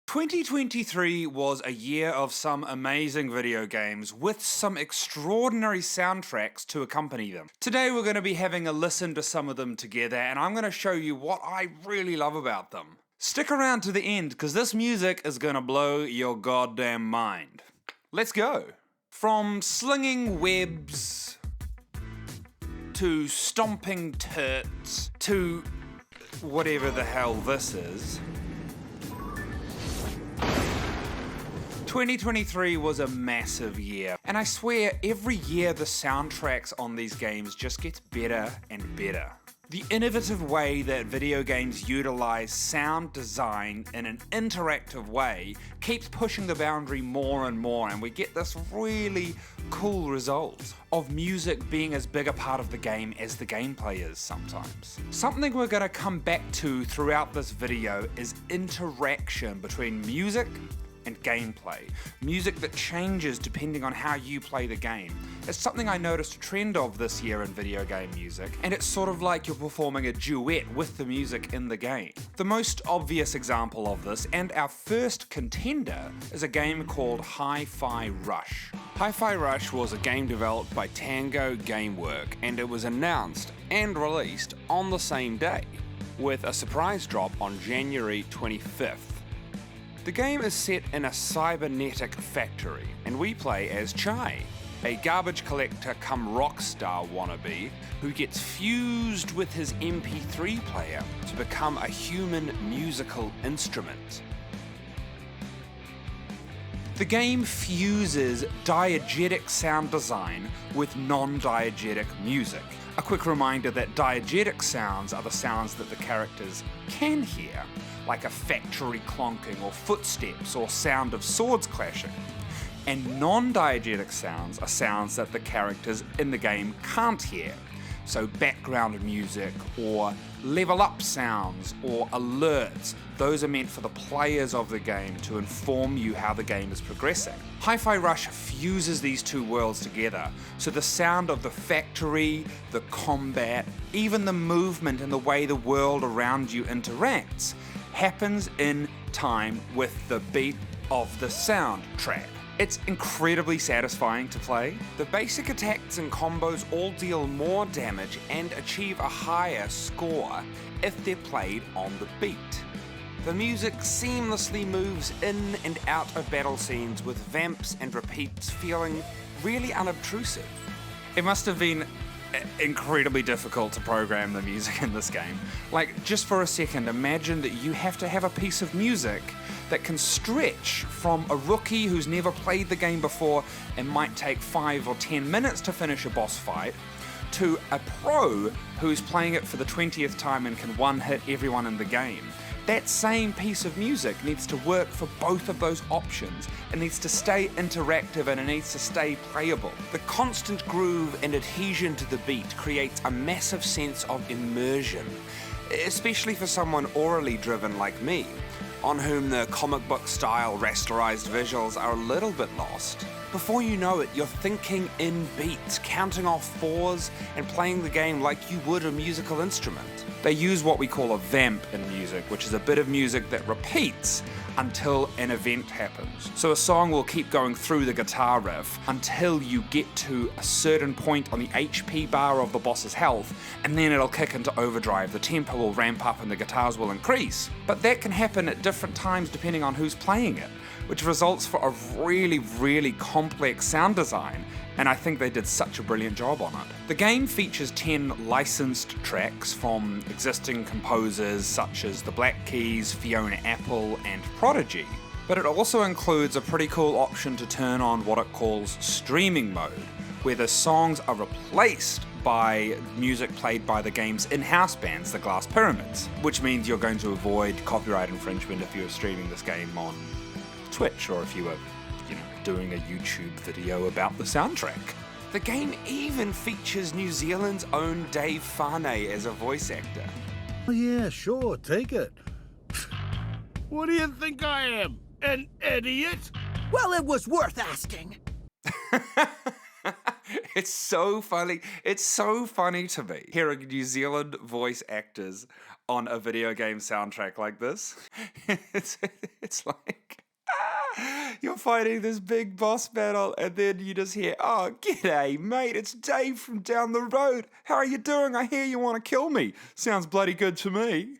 2023 was a year of some amazing video games with some extraordinary soundtracks to accompany them. Today we're going to be having a listen to some of them together, and I'm going to show you what I really love about them. Stick around to the end because this music is going to blow your goddamn mind. Let's go! From slinging webs to stomping turts to whatever the hell this is. 2023 was a massive year, and I swear every year the soundtracks on these games just gets better and better. The innovative way that video games utilize sound design in an interactive way keeps pushing the boundary more and more, and we get this really cool result of music being as big a part of the game as the gameplay is sometimes. Something we're going to come back to throughout this video is interaction between music and gameplay. Music that changes depending on how you play the game. It's something I noticed a trend of this year in video game music, and it's sort of like you're performing a duet with the music in the game. The most obvious example of this, and our first contender, is a game called Hi-Fi Rush. Hi-Fi Rush was a game developed by Tango Gamework, and it was announced and released on the same day, with a surprise drop on January 25th. The game is set in a cybernetic factory, and we play as Chai, a garbage collector come rock star wannabe who gets fused with his MP3 player to become a human musical instrument. The game fuses diegetic sound design with non-diegetic music. A quick reminder that diegetic sounds are the sounds that the characters can hear, like a factory clonking or footsteps or sound of swords clashing. And non-diegetic sounds are sounds that the characters in the game can't hear. So background music or level up sounds or alerts, those are meant for the players of the game to inform you how the game is progressing. Hi-Fi Rush fuses these two worlds together, so the sound of the factory, the combat, even the movement and the way the world around you interacts happens in time with the beat of the soundtrack. It's incredibly satisfying to play. The basic attacks and combos all deal more damage and achieve a higher score if they're played on the beat. The music seamlessly moves in and out of battle scenes with vamps and repeats feeling really unobtrusive. It must have been incredibly difficult to program the music in this game. Like, just for a second, imagine that you have to have a piece of music that can stretch from a rookie who's never played the game before and might take 5 or 10 minutes to finish a boss fight, to a pro who's playing it for the 20th time and can one-hit everyone in the game. That same piece of music needs to work for both of those options. It needs to stay interactive and it needs to stay playable. The constant groove and adhesion to the beat creates a massive sense of immersion, especially for someone orally driven like me, on whom the comic book style rasterized visuals are a little bit lost. Before you know it, you're thinking in beats, counting off fours and playing the game like you would a musical instrument. They use what we call a vamp in music, which is a bit of music that repeats until an event happens. So a song will keep going through the guitar riff until you get to a certain point on the HP bar of the boss's health, and then it'll kick into overdrive. The tempo will ramp up and the guitars will increase. But that can happen at different times depending on who's playing it, which results for a really, really complex sound design, and I think they did such a brilliant job on it. The game features 10 licensed tracks from existing composers such as the Black Keys, Fiona Apple, and Prodigy. But it also includes a pretty cool option to turn on what it calls streaming mode, where the songs are replaced by music played by the game's in-house bands, the Glass Pyramids, which means you're going to avoid copyright infringement if you're streaming this game on Twitch or if you were doing a YouTube video about the soundtrack. The game even features New Zealand's own Dave Farnay as a voice actor. Oh yeah, sure, take it. What do you think I am? An idiot? Well, it was worth asking. It's so funny. It's so funny to me hearing New Zealand voice actors on a video game soundtrack like this. It's like fighting this big boss battle, and then you just hear, "Oh, g'day, mate, it's Dave from down the road. How are you doing? I hear you want to kill me. Sounds bloody good to me."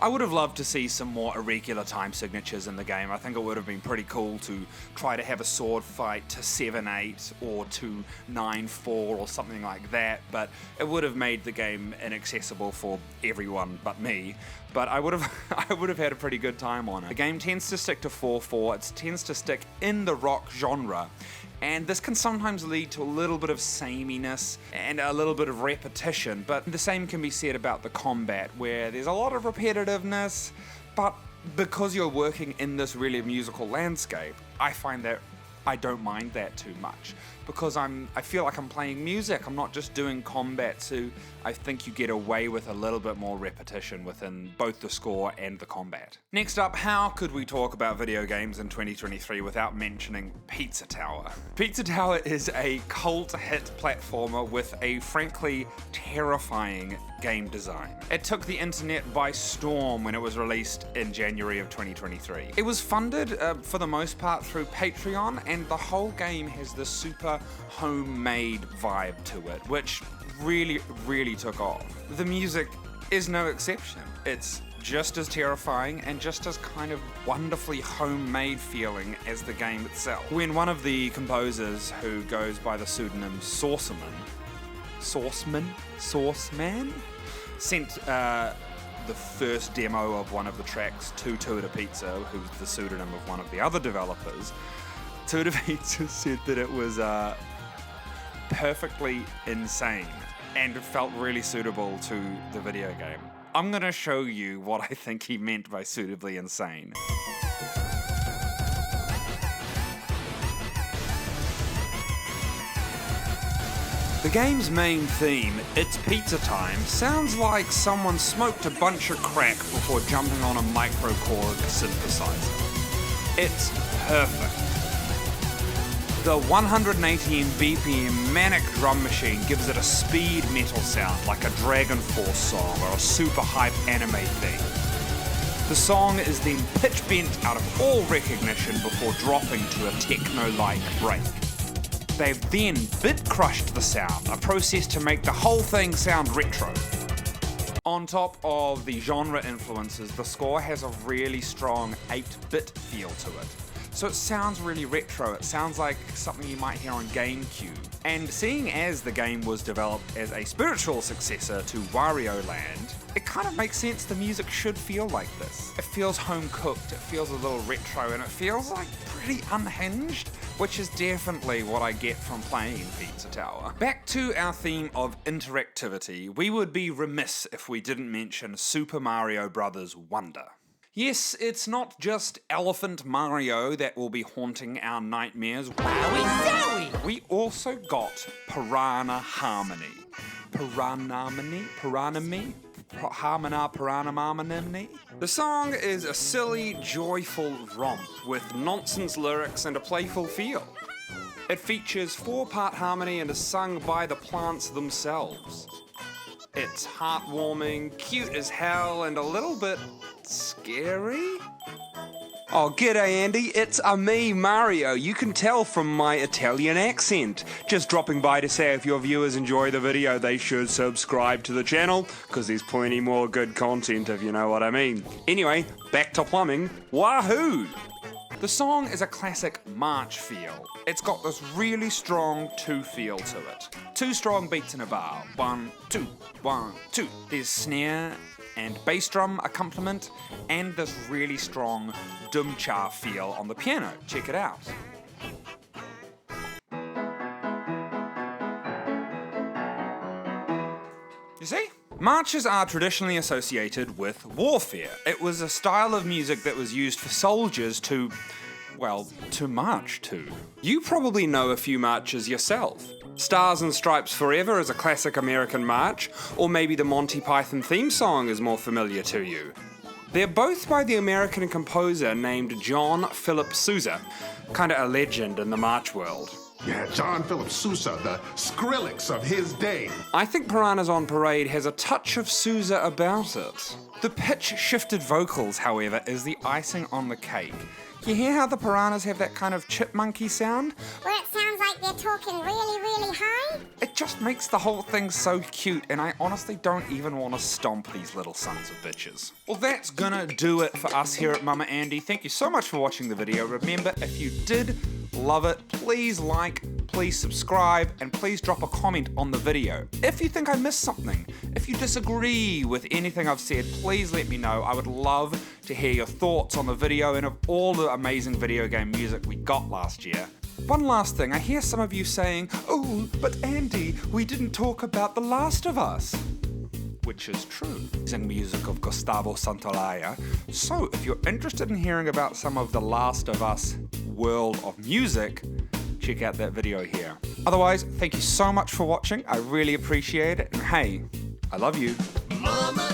I would have loved to see some more irregular time signatures in the game. I think it would have been pretty cool to try to have a sword fight to 7-8 or to 9-4 or something like that, but it would have made the game inaccessible for everyone but me. But I would have had a pretty good time on it. The game tends to stick to 4-4, it tends to stick in the rock genre, and this can sometimes lead to a little bit of sameness and a little bit of repetition, but the same can be said about the combat, where there's a lot of repetitiveness, but because you're working in this really musical landscape, I find that I don't mind that too much, because I feel like I'm playing music, I'm not just doing combat, so I think you get away with a little bit more repetition within both the score and the combat. Next up, how could we talk about video games in 2023 without mentioning Pizza Tower? Pizza Tower is a cult hit platformer with a frankly terrifying game design. It took the internet by storm when it was released in January of 2023. It was funded for the most part through Patreon, and the whole game has this super homemade vibe to it, which really took off. The music is no exception. It's just as terrifying and just as kind of wonderfully homemade feeling as the game itself. When one of the composers, who goes by the pseudonym Sauceman, sent the first demo of one of the tracks to Tuda Pizza, who's the pseudonym of one of the other developers, Tuda Pizza said that it was perfectly insane and felt really suitable to the video game. I'm gonna show you what I think he meant by suitably insane. The game's main theme, It's Pizza Time, sounds like someone smoked a bunch of crack before jumping on a microKORG synthesizer. It's perfect. The 118 BPM manic drum machine gives it a speed metal sound like a Dragon Force song or a super hype anime theme. The song is then pitch bent out of all recognition before dropping to a techno-like break. They've then bit crushed the sound, a process to make the whole thing sound retro. On top of the genre influences, the score has a really strong 8-bit feel to it. So it sounds really retro, it sounds like something you might hear on GameCube. And seeing as the game was developed as a spiritual successor to Wario Land, it kind of makes sense the music should feel like this. It feels home cooked, it feels a little retro, and it feels like pretty unhinged, which is definitely what I get from playing Pizza Tower. Back to our theme of interactivity, we would be remiss if we didn't mention Super Mario Bros. Wonder. Yes, it's not just Elephant Mario that will be haunting our nightmares. Wowie zowie! We also got Piranha Harmony. The song is a silly, joyful romp with nonsense lyrics and a playful feel. It features 4-part harmony and is sung by the plants themselves. It's heartwarming, cute as hell, and a little bit scary? Oh, g'day Andy, it's me, Mario. You can tell from my Italian accent. Just dropping by to say if your viewers enjoy the video, they should subscribe to the channel, because there's plenty more good content if you know what I mean. Anyway, back to plumbing. Wahoo! The song is a classic march feel. It's got this really strong 2 feel to it. 2 strong beats in a bar. 1, 2, 1, 2. There's snare and bass drum accompaniment, and this really strong dum-cha feel on the piano. Check it out. You see? Marches are traditionally associated with warfare. It was a style of music that was used for soldiers to march to. You probably know a few marches yourself. Stars and Stripes Forever is a classic American march, or maybe the Monty Python theme song is more familiar to you. They're both by the American composer named John Philip Sousa, kinda a legend in the march world. Yeah, John Philip Sousa, the Skrillex of his day. I think Piranhas on Parade has a touch of Sousa about it. The pitch-shifted vocals, however, is the icing on the cake. You hear how the piranhas have that kind of chipmunky sound? Where it sounds like they're talking really, really high? It just makes the whole thing so cute, and I honestly don't even want to stomp these little sons of bitches. Well, that's gonna do it for us here at Mama Andy. Thank you so much for watching the video. Remember, if you did love it, please like, please subscribe, and please drop a comment on the video. If you think I missed something, if you disagree with anything I've said, please let me know. I would love to hear your thoughts on the video and of all the amazing video game music we got last year. One last thing, I hear some of you saying, "Oh, but Andy, we didn't talk about The Last of Us." Which is true. Using music of Gustavo Santaolalla. So if you're interested in hearing about some of The Last of Us world of music, check out that video here. Otherwise, thank you so much for watching. I really appreciate it. And hey, I love you. Mama